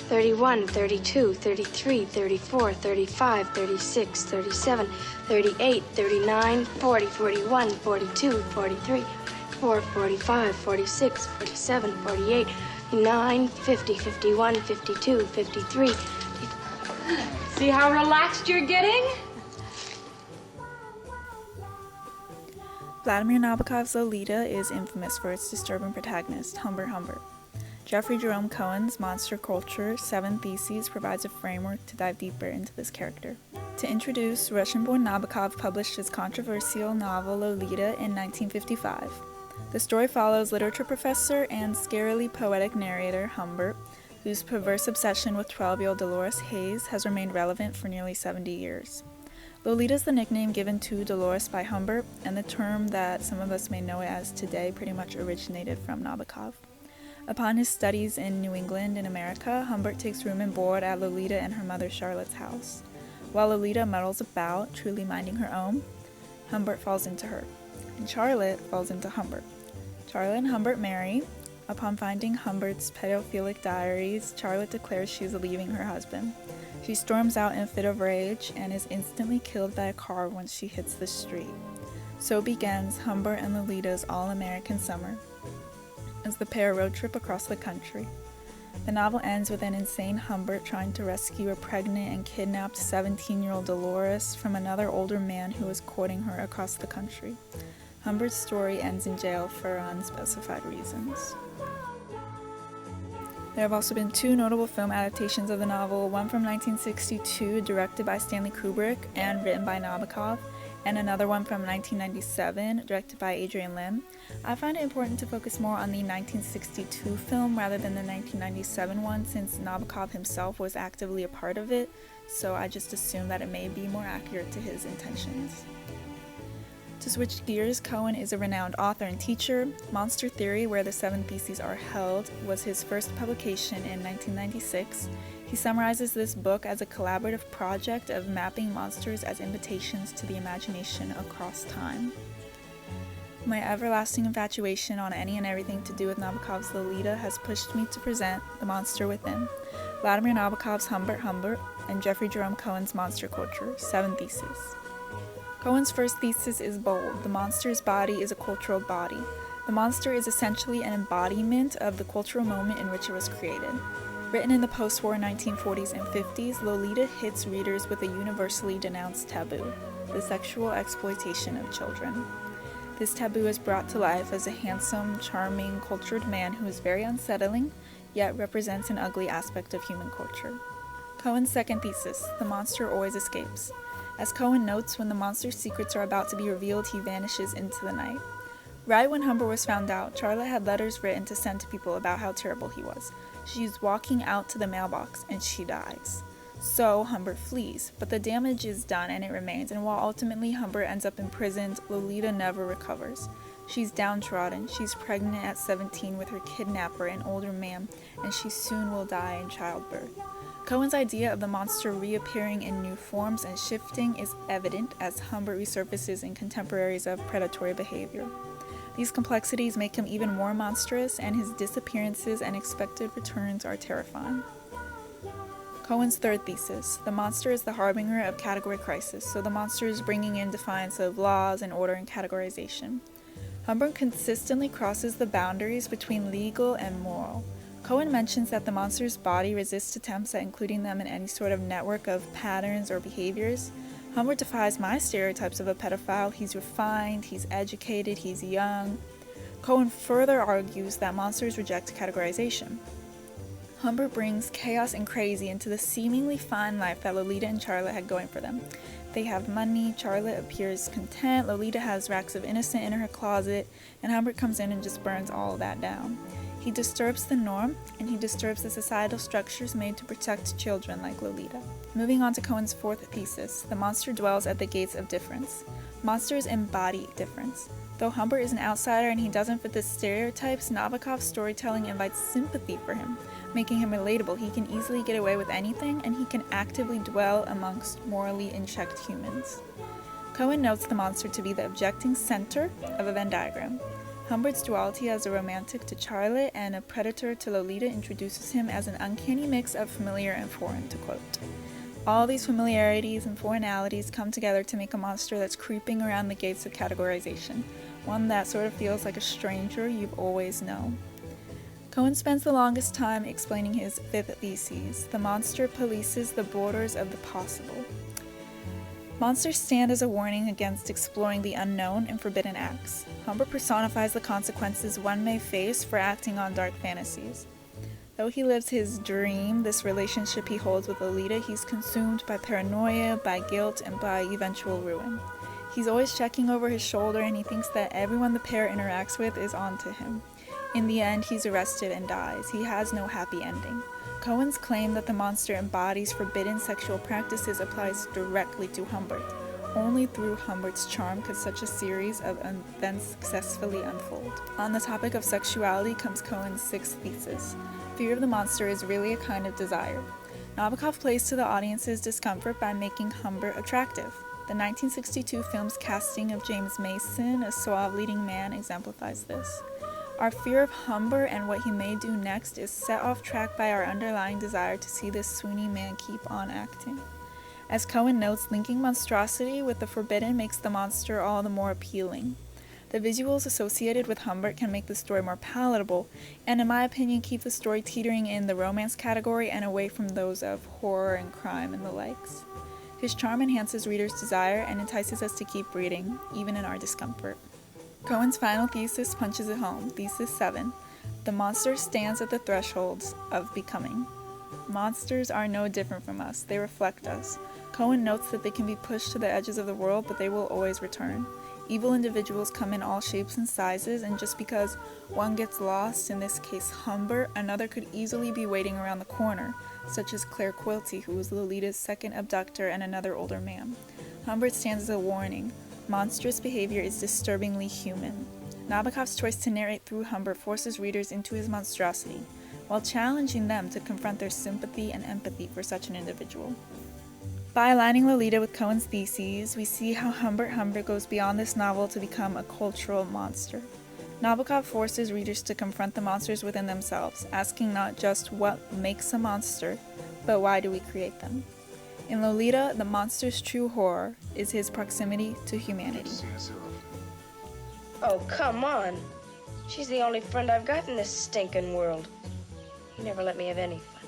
31, 32, 33, 34, 35, 36, 37, 38, 39, 40, 41, 42, 43, 44, 45, 46, 47, 48, 49, 50, 51, 52, 53. See how relaxed you're getting? Vladimir Nabokov's Lolita is infamous for its disturbing protagonist, Humbert. Jerome Cohen's monster culture, 7 Theses, provides a framework to dive deeper into this character. To introduce, Russian-born Nabokov published his controversial novel Lolita in 1955. The story follows literature professor and scarily poetic narrator Humbert, whose perverse obsession with 12-year-old Dolores Hayes has remained relevant for nearly 70 years. Lolita is the nickname given to Dolores by Humbert, and the term that some of us may know it as today pretty much originated from Nabokov. Upon his studies in New England in America, Humbert takes room and board at Lolita and her mother Charlotte's house. While Lolita muddles about, truly minding her own, Humbert falls into her, and Charlotte falls into Humbert. Charlotte and Humbert marry. Upon finding Humbert's pedophilic diaries, Charlotte declares she is leaving her husband. She storms out in a fit of rage and is instantly killed by a car once she hits the street. So begins Humbert and Lolita's all-American summer, as the pair road trip across the country. The novel ends with an insane Humbert trying to rescue a pregnant and kidnapped 17-year-old Dolores from another older man who was courting her across the country. Humbert's story ends in jail for unspecified reasons. There have also been 2 notable film adaptations of the novel, one from 1962, directed by Stanley Kubrick and written by Nabokov, and another one from 1997, directed by Adrian Lyne. I find it important to focus more on the 1962 film rather than the 1997 one, since Nabokov himself was actively a part of it, so I just assume that it may be more accurate to his intentions. To switch gears, Cohen is a renowned author and teacher. Monster Theory, Where the 7 Theses Are Held, was his first publication in 1996. He summarizes this book as a collaborative project of mapping monsters as invitations to the imagination across time. My everlasting infatuation on any and everything to do with Nabokov's Lolita has pushed me to present The Monster Within, Vladimir Nabokov's Humbert, and Jerome Cohen's Monster Culture, 7 Theses. Cohen's first thesis is bold. The monster's body is a cultural body. The monster is essentially an embodiment of the cultural moment in which it was created. Written in the post-war 1940s and 50s, Lolita hits readers with a universally denounced taboo, the sexual exploitation of children. This taboo is brought to life as a handsome, charming, cultured man who is very unsettling, yet represents an ugly aspect of human culture. Cohen's second thesis, The Monster Always Escapes. As Cohen notes, when the monster's secrets are about to be revealed, he vanishes into the night. Right when Humbert was found out, Charlotte had letters written to send to people about how terrible he was. She's walking out to the mailbox, and she dies. So Humbert flees, but the damage is done and it remains, and while ultimately Humbert ends up imprisoned, Lolita never recovers. She's downtrodden, she's pregnant at 17 with her kidnapper, an older man, and she soon will die in childbirth. Cohen's idea of the monster reappearing in new forms and shifting is evident as Humbert resurfaces in contemporaries of predatory behavior. These complexities make him even more monstrous, and his disappearances and expected returns are terrifying. Cohen's third thesis, the monster is the harbinger of category crisis, so the monster is bringing in defiance of laws and order and categorization. Humbert consistently crosses the boundaries between legal and moral. Cohen mentions that the monster's body resists attempts at including them in any sort of network of patterns or behaviors. Humbert defies my stereotypes of a pedophile. He's refined, he's educated, he's young. Cohen further argues that monsters reject categorization. Humbert brings chaos and crazy into the seemingly fine life that Lolita and Charlotte had going for them. They have money, Charlotte appears content, Lolita has racks of innocent in her closet, and Humbert comes in and just burns all of that down. He disturbs the norm, and he disturbs the societal structures made to protect children like Lolita. Moving on to Cohen's fourth thesis, the monster dwells at the gates of difference. Monsters embody difference. Though Humbert is an outsider and he doesn't fit the stereotypes, Nabokov's storytelling invites sympathy for him, making him relatable. He can easily get away with anything, and he can actively dwell amongst morally unchecked humans. Cohen notes the monster to be the objecting center of a Venn diagram. Humbert's duality as a romantic to Charlotte and a predator to Lolita introduces him as an uncanny mix of familiar and foreign, to quote. All these familiarities and foreignalities come together to make a monster that's creeping around the gates of categorization, one that sort of feels like a stranger you've always known. Cohen spends the longest time explaining his fifth thesis: the monster polices the borders of the possible. Monsters stand as a warning against exploring the unknown and forbidden acts. Humbert personifies the consequences one may face for acting on dark fantasies. Though he lives his dream, this relationship he holds with Lolita, he's consumed by paranoia, by guilt, and by eventual ruin. He's always checking over his shoulder, and he thinks that everyone the pair interacts with is onto him. In the end, he's arrested and dies. He has no happy ending. Cohen's claim that the monster embodies forbidden sexual practices applies directly to Humbert. Only through Humbert's charm could such a series of events successfully unfold. On the topic of sexuality comes Cohen's sixth thesis. Fear of the monster is really a kind of desire. Nabokov plays to the audience's discomfort by making Humbert attractive. The 1962 film's casting of James Mason, a suave leading man, exemplifies this. Our fear of Humbert and what he may do next is set off track by our underlying desire to see this swoony man keep on acting. As Cohen notes, linking monstrosity with the forbidden makes the monster all the more appealing. The visuals associated with Humbert can make the story more palatable, and in my opinion keep the story teetering in the romance category and away from those of horror and crime and the likes. His charm enhances readers' desire and entices us to keep reading, even in our discomfort. Cohen's final thesis punches it home, Thesis 7. The monster stands at the thresholds of becoming. Monsters are no different from us. They reflect us. Cohen notes that they can be pushed to the edges of the world, but they will always return. Evil individuals come in all shapes and sizes, and just because one gets lost, in this case Humbert, another could easily be waiting around the corner, such as Claire Quilty, who was Lolita's second abductor and another older man. Humbert stands as a warning. Monstrous behavior is disturbingly human. Nabokov's choice to narrate through Humbert forces readers into his monstrosity, while challenging them to confront their sympathy and empathy for such an individual. By aligning Lolita with Cohen's theses, we see how Humbert goes beyond this novel to become a cultural monster. Nabokov forces readers to confront the monsters within themselves, asking not just what makes a monster, but why do we create them. In Lolita, the monster's true horror is his proximity to humanity. Oh, come on. She's the only friend I've got in this stinking world. You never let me have any fun.